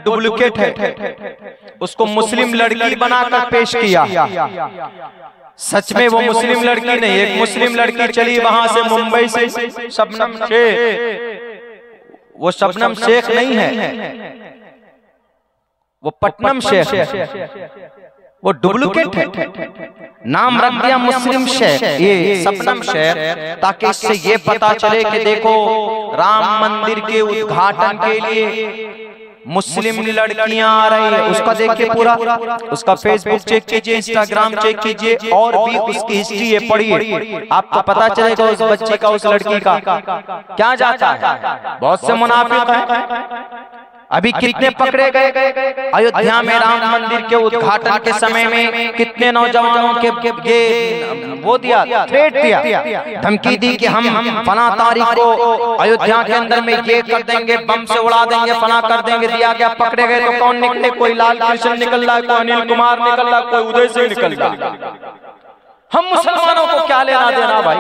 Duplicate है, उसको मुस्लिम लड़की बनाकर पेश किया। सच में वो मुस्लिम लड़की नहीं, एक मुस्लिम लड़की चली वहां से मुंबई से, शबनम शेख। वो शबनम शेख नहीं है, वो पटनम शेख है, वो डुप्लीकेट है। नाम रख दिया मुस्लिम शेख, ये शबनम शेख, ताकि इससे ये पता चले कि देखो राम मंदिर के उद्घाटन के लिए मुस्लिम लड़कियां आ रही है। उसका देखिए पूरा, उसका फेसबुक चेक कीजिए, इंस्टाग्राम चेक कीजिए, और भी उसकी हिस्ट्री है, पढ़िए, आपको पता चलेगा उस बच्ची का, उस लड़की का क्या जाता है। बहुत से मुनाफिक हैं। अभी कितने पकड़े गए अयोध्या में राम मंदिर के उद्घाटन के समय में, कितने नौजवानों के ये वो दिया, थ्रेट दिया, धमकी दी कि हम फला तारीख को अयोध्या के अंदर में ये कर देंगे, बम से उड़ा देंगे, फला कर देंगे। दिया गया, पकड़े गए तो कौन निकले? कोई लाल कृष्ण निकल रहा, कोई अनिल कुमार निकल रहा, कोई उदय सिंह निकल रहा। हम मुसलमानों को क्या लेना देना भाई?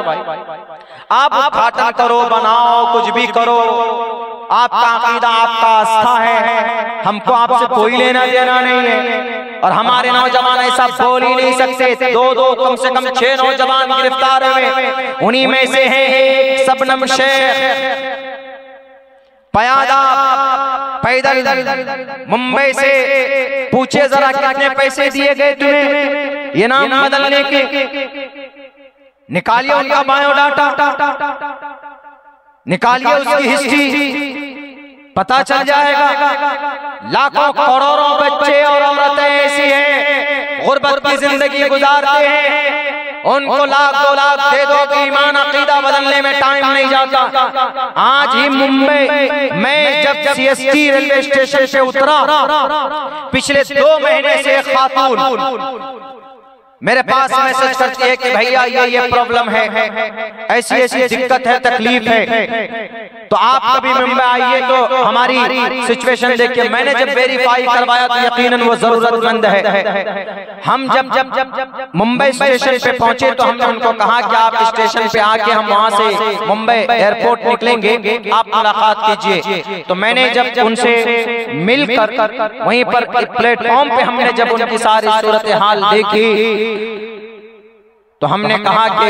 आप उद्घाटन करो, बनाओ, कुछ भी करो, आपका अकीदा, आपका आस्था है, हमको आपसे कोई लेना देना नहीं है। और हमारे नौजवान ऐसा बोल ही नहीं सकते। दो कम से कम 6 नौजवान गिरफ्तार हुए, उन्हीं में से है एक शबनम शेख, पयादा पैदल मुंबई से। पूछे जरा कितने पैसे दिए गए तुम्हें ये नाम बदलने के? निकालिए उनका बायोडाटा, निकालिए उसकी हिस्ट्री, पता चल जाएगा। लाखों करोड़ों बच्चे और औरतें ऐसी हैं, गुर्बत की जिंदगी गुजारते हैं, उनको लाख 2 लाख दे दो तो ईमान अकीदा बदलने में टाइम नहीं जाता। आज ही मुंबई में जब CST रेलवे स्टेशन पे उतरा, पिछले 2 महीने से खातून मेरे पास मैसेज करती है कि भैया ये प्रॉब्लम है, ऐसी ऐसी दिक्कत है, तकलीफ है, तो आप कभी मुंबई आइए तो हमारी सिचुएशन देखिए। मैंने जब वेरीफाई करवाया तो यकीनन वो जरूरतमंद है। हम जब मुंबई स्टेशन पे पहुंचे तो हमने उनको कहा कि आप स्टेशन पे आके, हम वहां से मुंबई एयरपोर्ट निकलेंगे, आप मुलाकात कीजिए। तो मैंने जब उनसे मिलकर वहीं पर प्लेटफॉर्म पे हमने जब उनकी सारी सूरत हाल देखी तो हमने कहा कि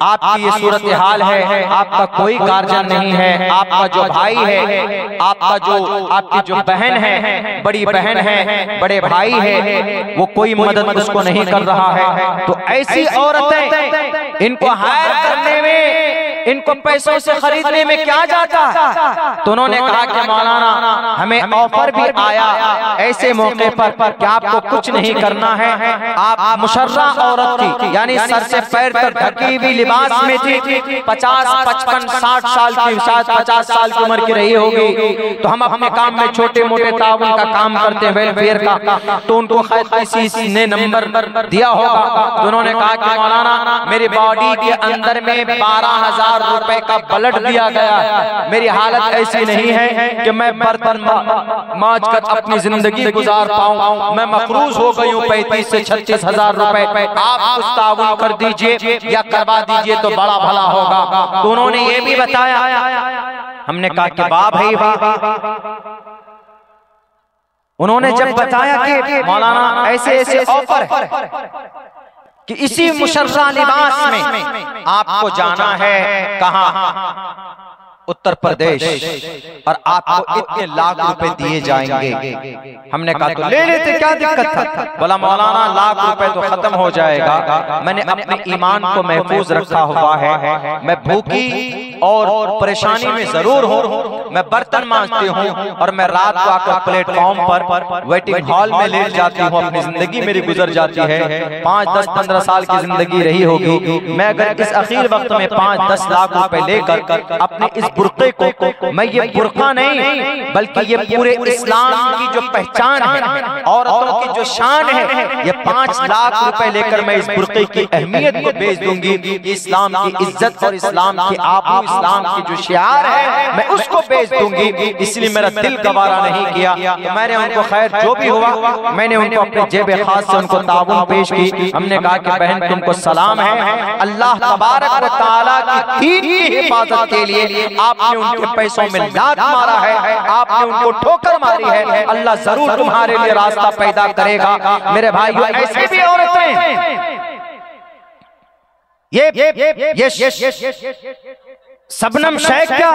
आपकी ये सूरत हाल है, आपका कोई गार्जियन नहीं है, आपका जो भाई है, आपकी जो बहन है, बड़ी बहन है, बड़े भाई है, वो कोई मदद उसको नहीं कर रहा है। तो ऐसी औरतें, इनको हायर करने में, इनको पैसों से खरीदने में क्या जाता? तो उन्होंने कहा कि मौलाना हमें ऑफर भी आया ऐसे मौके पर कि आपको कुछ नहीं करना है, आप मुशर्रा औरत थी, यानी सर से पैर तक ढकी हुई लिबास में थी, 50, 55, 60 साल की, शायद 50 साल की उम्र की रही होगी। तो हम अपने काम में छोटे मोटे ताउन का काम करते हैं, वेलफेयर का, तो उनको किसी ने नंबर दिया होगा। तो उन्होंने कहा कि मौलाना मेरी बॉडी के अंदर में 12,000 रुपए का ब्लड दिया गया, मेरी हालत ऐसी नहीं है कि मैं बर्तन मांज कर अपनी जिंदगी गुजार पाऊं, मैं मफरूज हो गई हूं 35 से 36,000 रुपए, आप कुछ ताउन कर दीजिए या करवा दीजिए तो बड़ा भला होगा। तो उन्होंने ये भी बताया। हमने कहा कि वाह भाई वाह। उन्होंने जब बताया कि मौलाना ऐसे ऐसे ऑफर है कि इसी मुशर्रा लिबास में आपको जाना है, कहाँ? उत्तर प्रदेश, और आपको इतने लाख रुपए दिए जाएंगे। हमने कहा तो ले लेते, क्या दिक्कत था? बोला मौलाना लाख रुपए तो खत्म हो जाएगा, मैंने अपने ईमान को महफूज रखा हुआ है, मैं भूखी और परेशानी में जरूर हूँ, मैं बर्तन मांजती हूँ और मैं रात को आकर प्लेटफॉर्म पर वेटिंग हॉल में लेट जाती हूँ, अपनी जिंदगी मेरी गुजर जाती है। 5, 10, 15 साल की जिंदगी रही होगी, मैं अगर इस अखीर वक्त में 5, 10 लाख रुपए लेकर अपने इस बुर्के को, मैं ये बुर्का नहीं बल्कि ये पूरे इस्लाम की जो पहचान है, औरतों की जो शान है, ये 5 लाख रुपए लेकर मैं इस बुर्के की अहमियत को बेच दूंगी, इस्लाम की इज्जत और इस्लाम की आबरू इस्लाम की जो शियार है मैं उसको बेच दूंगी, इसलिए मेरा दिल गवारा नहीं किया। तो मैंने उनको खैर जो भी हुआ मैंने उनको अपने जेब खास से उनको ताबून पेश की। हमने कहा कि बहन तुमको सलाम है, अल्लाह तबारक व तआला की दीन की हिफाजत के लिए आपने उनके पैसों में लात मारा है, आपने उनको ठोकर मारी है, अल्लाह जरूर तुम्हारे लिए रास्ता पैदा करेगा। मेरे भाइयों ऐसे भी औरतें ये सबनम शेख क्या,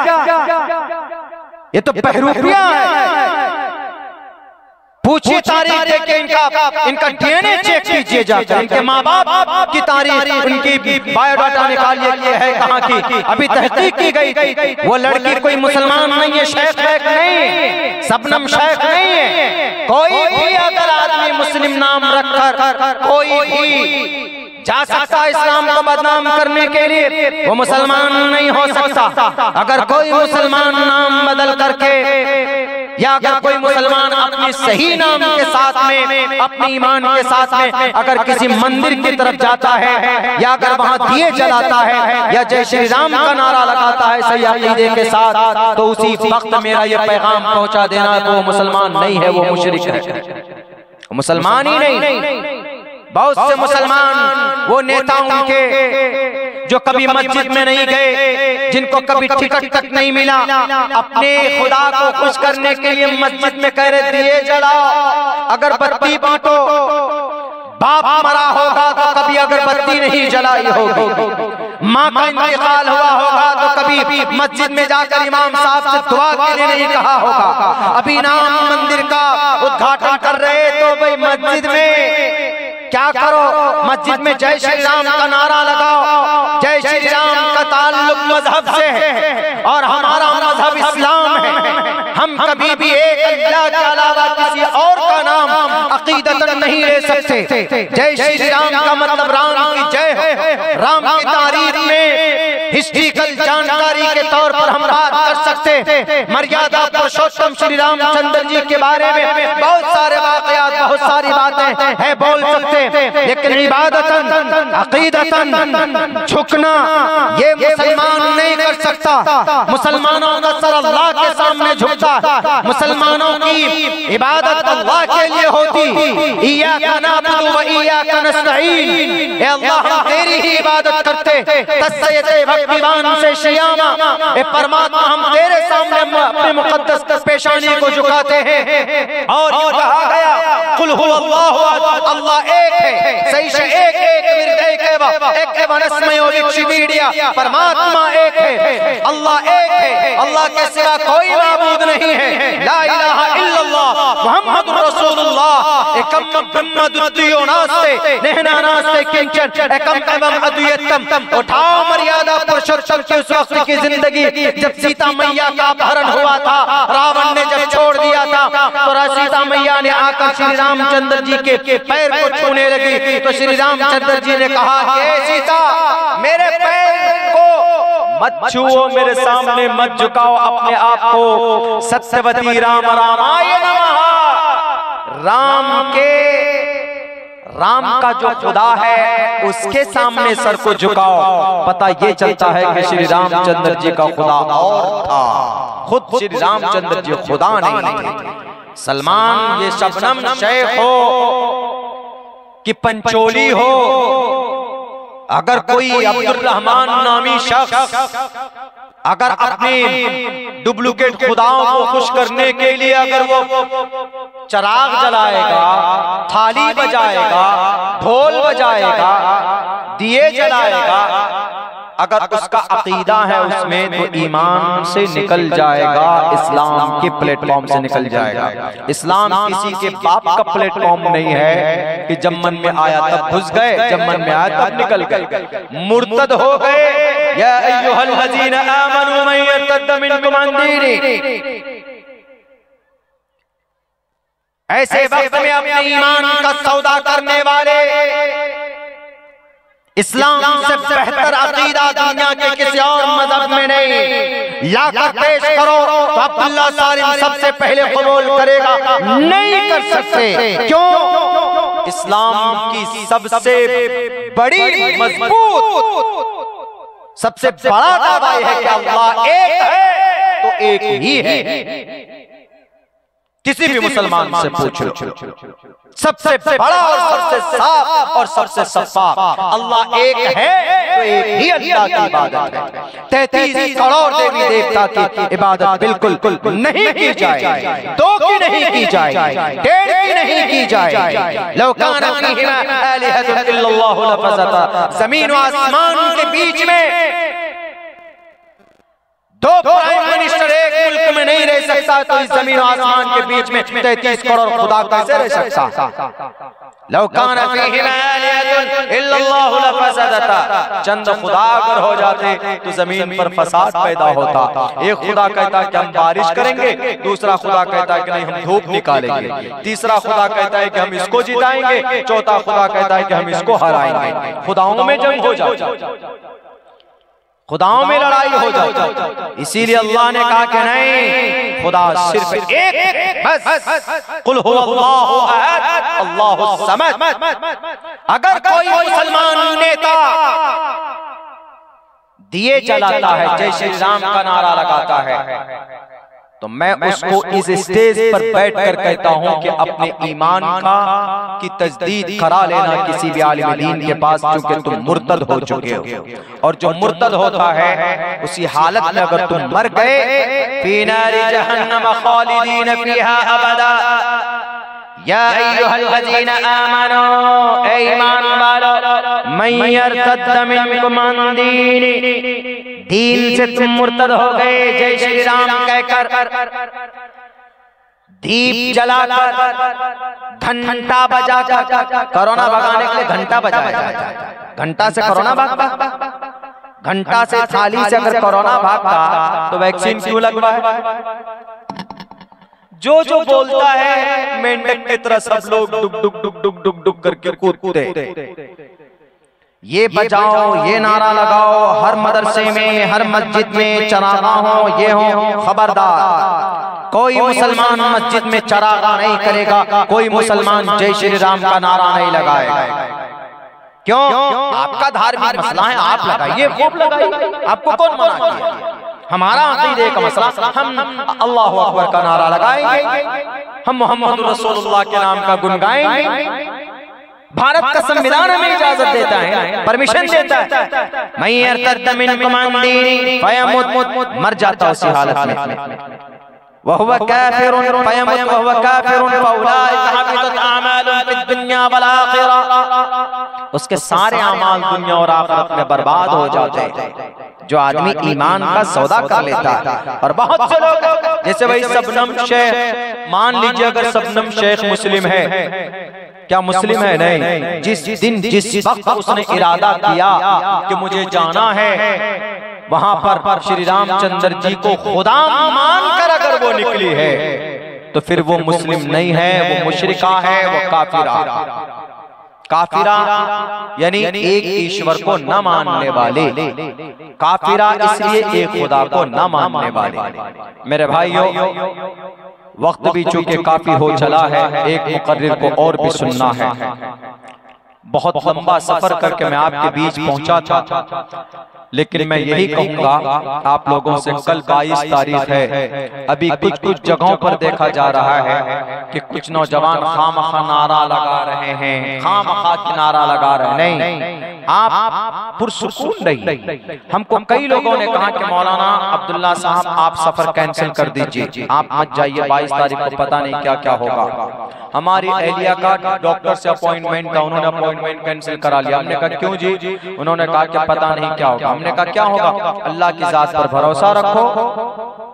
ये तो बहरूपिया है। पूछिए तारीख देके इनका डीएनए चेक कीजिए जाकर, इनके माँ बाप की तारीख, उनकी बायोडाटा निकालिए है कहाँ की, अभी तहकीक की गई थी। वो लड़की कोई मुसलमान नहीं है, शेख नहीं, सबनम शेख नहीं है। कोई भी अगर आदमी मुस्लिम नाम रखकर कोई भी जा सकता है इस्लाम को बदनाम करने के लिए, वो मुसलमान नहीं हो सकता। अगर कोई मुसलमान नाम बदल करके या अगर कोई मुसलमान अपनी सही नाम के साथ में, अपने ईमान के साथ में अगर किसी मंदिर की तरफ जाता है या अगर वहां दिए जलाता है या जय श्री राम का नारा लगाता है सही अकीदे के साथ, तो उसी वक्त मेरा ये पैगाम पहुंचा देना कि वो मुसलमान नहीं है, वो मुशरिक है, मुसलमान ही नहीं। बहुत से मुसलमान वो नेता उनके जो कभी मस्जिद में नहीं गए, जिनको कभी टिकट तक नहीं मिला, अपने खुदा को खुश करने के लिए मस्जिद में कह रहे दिए जलाओ, अगरबत्ती बांटो। बाप मरा होगा तो कभी अगरबत्ती नहीं जलाई होगी, माँ का इंतकाल हुआ होगा तो कभी मस्जिद में जाकर इमाम साहब से दुआ के लिए नहीं कहा होगा। अभी नाम मंदिर का उद्घाटन कर रहे तो भाई मस्जिद में क्या करो, मस्जिद में जय श्री राम का नारा लगाओ। जय श्री राम का ताल्लुक मजहब से है और हमारा मजहब इस्लाम है। हम कभी भी एक अल्लाह के अलावा किसी और का नाम अकीदतन नहीं ले सकते। जय श्री राम का मतलब राम की जय हो, राम की तारीफ में हिस्ट्रिकल जानकारी के तौर पर हम बात कर सकते। मर्यादा पुरुषोत्तम श्री रामचंद्र जी के बारे में बहुत सारे वाकयात, बहुत सारी बातें है बोल सकते, लेकिन इबादतन अकीदतन झुकना ये मुसलमान नहीं कर सकता। मुसलमानों का सर अल्लाह के सामने झुकता, मुसलमानों की इबादत अल्लाह के लिए होती। इय्याका नअबुदु व इय्याका नस्तईन, ए अल्लाह हम तेरी ही इबादत करते, तस्सयते भक्तिवान से शियामा, ए परमात्मा हम तेरे सामने अपने मुकद्दस पेशानी को झुकाते हैं। और यूं कहा गया कुल हुवल्लाहु अहद, अल्लाह एक है, सही से एक परमात्मा एक है, अल्लाह एक है, अल्लाह के सिवा कोई माबूद नहीं है। ला इलाहा इल्लल्लाह मुहम्मदुर रसूलुल्लाह एकम ब्रह्म द्वितीयो नास्ते नहना नास्ते किंचन एकम एवं अद्वितीयम। उठाओ मर्यादा पुरुषोत्तम की उस वक्त की जिंदगी जब सीता मैया का अपहरण हुआ था, रावण ने जब छोड़ दिया था, तो सीता मैया ने आकर श्री रामचंद्र जी के पैर को छूने लगी, तो श्री रामचंद्र जी ने कहा हे सीता मेरे पैर को मत छुओ, मेरे सामने मत झुकाओ अपने आप को। सत्यवती राम रामाय नमः। राम का जो खुदा है उसके सामने सर को झुकाओ। पता ये चलता है कि श्री रामचंद्र जी का खुदा और था, खुद श्री रामचंद्र जी खुदा नहीं थे। सलमान ये शबनम शेख हो कि पंचोली हो, अगर कोई अब्दुल रहमान नामी शख्स अगर अपने डुप्लीकेट खुदाओं को खुश करने के लिए अगर वो चिराग जलाएगा, थाली बजाएगा, ढोल बजाएगा, दिए जलाएगा, अगर उसका अकीदा है उसमें तो ईमान से निकल जाएगा, इस्लाम के प्लेटफॉर्म से निकल जाएगा। इस्लाम किसी के बाप का प्लेटफॉर्म नहीं है कि जब मन में आया तब घुस गए, जब मन में आया तब निकल गए, मुर्तद हो गए। या अय्युहल्लज़ीना आमनू मन यर्तद्द मिनकुम अन दीनिही, ऐसे वक्त में अपने ईमान का सौदा करने वाले, इस्लाम से बेहतर अकीदा दुनिया के किसी और मजहब में नहीं, लाकर पेश करो तो अब्दुल्ला सालिम सबसे पहले कबूल करेगा, नहीं कर सकते। क्यों? इस्लाम की सबसे बड़ी मजबूत सबसे बड़ा दावा यह है कि अल्लाह एक है तो एक ही है। किसी भी मुसलमान से पूछ लो, सबसे बड़ा और सबसे साफ और सबसे शफाफ अल्लाह एक है तो एक ही अल्लाह की इबादत है। 33 करोड़ देवी देवता की इबादत बिल्कुल नहीं की जाए, 2 की नहीं की जाए, 1.5 की नहीं की जाए। लौ काना फीहिमा आलिहतुन इल्लल्लाहु लफसदता, जमीन और आसमान के बीच में 2 प्राइम मिनिस्टर एक मुल्क में नहीं रह सकता तो इस जमीन और आसमान के बीच में 33 करोड़ खुदा कैसे रह सकता? लौ काना फीहिमा आलिहतुन इल्लल्लाहु लफसदता, चंद खुदा अगर हो जाते तो जमीन पर फसाद पैदा होता। एक खुदा कहता है कि हम बारिश करेंगे, दूसरा खुदा कहता है कि नहीं हम धूप निकालेंगे, तीसरा खुदा कहता है कि हम इसको जिताएंगे, चौथा खुदा कहता है कि हम इसको हराएंगे। खुदाओं में जंग हो जाए, खुदाओं में लड़ाई हो जाए। इसीलिए अल्लाह ने कहा कि नहीं, खुदा सिर्फ एक बस, कुल हुवल्लाहु अहद अल्लाहुस समद। अगर कोई मुसलमान नेता दिए जलाता है, जय श्री राम का नारा लगाता है, तो मैं उसको इस स्टेज पर बैठकर कहता हूं कि अपने ईमान की तजदीद करा लेना किसी भी आलिम दीन के पास, क्योंकि तुम मुर्तद हो चुके हो। और जो मुर्तद होता है उसी हालत में अगर तुम मर गए, फी नारि जहन्नम खालिदीन फीहा अबदा, या अय्युहल्लज़ीना आमनू, ऐ ईमान वालो, मन यर्तद्द मिनकुम अन दीनी, दीन से तुम मुर्तद हो गए, जय श्री राम कहकर, दीप जलाकर, घंटा बजाकर, कोरोना भगाने के लिए घंटा बजाया जाता है। घंटा से कोरोना भागता, घंटा से थाली से अगर कोरोना भागता तो वैक्सीन क्यों लगवाए? जो बोलता है मेंढक की तरह सब लोग डुक डुक डुक डुक डुक डुक करके कूदते, ये बजाओ, ये नारा लगाओ, हर मदरसे में, हर मस्जिद में चरागा हो, ये हो, खबरदार कोई मुसलमान मस्जिद में चरागा नहीं करेगा, कोई मुसलमान जय श्री राम का नारा नहीं लगाएगा। क्यों? आपका धार्मिक मसला है, आप लगाइए, खूब लगाइए, आपको कौन मना किया? हमारा अकीदे का मसला, हम अल्लाहु अकबर का नारा लगाएंगे, हम मोहम्मद रसूलुल्लाह के नाम का गुन गाएंगे। भारत का संविधान हमें इजाजत देता है, परमिशन देता है। मैं यर्तद्द मिनकुम अन दीनी फयमुत, मर जाता उसी हालत में, वहुव काफिरुन फयमुत वहुव काफिरुन फउलाइका हबितत आमालुहुम फिद दुनिया वल आखिरह, उसके सारे अमाल दुनिया और आखिरत में बर्बाद हो जाते हैं। जो आदमी ईमान का सौदा कर लेता है। और बहुत से लोग, जैसे भाई सबनम शेख, मान लीजिए अगर सबनम शेख मुस्लिम है, क्या मुस्लिम है? नहीं। जिस वक्त उसने इरादा किया कि मुझे जाना है वहां पर श्री रामचंद्र जी को खुदा मानकर अगर वो निकली है तो फिर वो मुस्लिम नहीं है, वो मुशरिका है, वो काफिरा। काफिरा यानी एक ईश्वर को न मानने वाले, काफिरा इसलिए एक खुदा को न मानने वाले। मेरे भाइयों, वक्त भी चूंकि काफी हो चला है, एक मुकर्रिर को और भी सुनना है। बहुत लंबा सफर करके मैं आपके बीच पहुंचा था, लेकिन मैं यही कहूंगा आप लोगों से, कल 22 तारीख है, अभी कुछ जगहों पर देखा जा रहा है कि कुछ नौजवान खामखा नारा लगा रहे हैं, खामखा नारा लगा रहे हैं। नहीं, आप पुरसुकून रहिए। हमको कई लोगों ने कहा कि मौलाना अब्दुल्ला साहब आप सफर कैंसिल कर दीजिए, आप मत जाइए, 22 तारीख को पता नहीं क्या क्या होगा। हमारी एहलिया का डॉक्टर से अपॉइंटमेंट था, उन्होंने अपॉइंटमेंट कैंसिल करा लिया। हमने कहा क्यों जी? उन्होंने कहा कि पता नहीं क्या होगा। हमने कहा क्या होगा? अल्लाह की जात पर भरोसा रखो,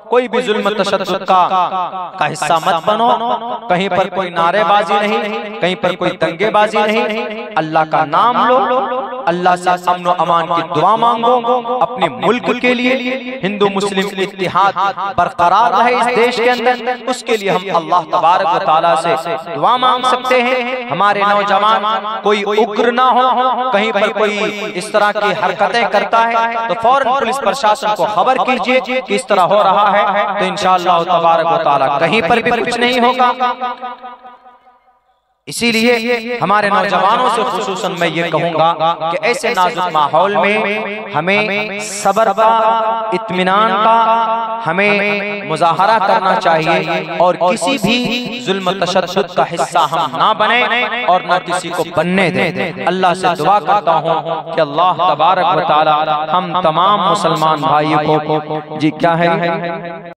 कोई भी जुल्म तशद्दुद का हिस्सा मत बनो, कहीं पर कोई नारेबाजी नहीं, कहीं पर कोई दंगेबाजी नहीं, अल्लाह का नाम लो, अल्लाह से अमन व अमान की दुआ मांगो, अपने मुल्क के लिए हिंदू मुस्लिम इत्तिहाद बरकरार रहे इस देश के अंदर, उसके लिए हम अल्लाह तबारक व तआला से दुआ मांग सकते हैं। हमारे नौजवान कोई उग्र ना हो, कहीं पर कोई इस तरह की हरकतें करता है तो फौरन पुलिस प्रशासन को खबर कीजिए कि इस तरह हो रहा है, तो इंशाअल्लाह तबारक व तआला कहीं पर भी कुछ नहीं होगा। इसीलिए हमारे नौजवानों से खुसूसन मैं ये कहूंगा कि ऐसे नाजुक माहौल में हमें सब्र का, इत्मीनान का हमें मुजाहरा करना चाहिए और किसी भी जुल्म तशद्दुद का हिस्सा हम ना बने और ना किसी को बनने दें। अल्लाह से दुआ करता हूँ कि अल्लाह तबारक व तआला हम तमाम मुसलमान भाइयों को जी क्या है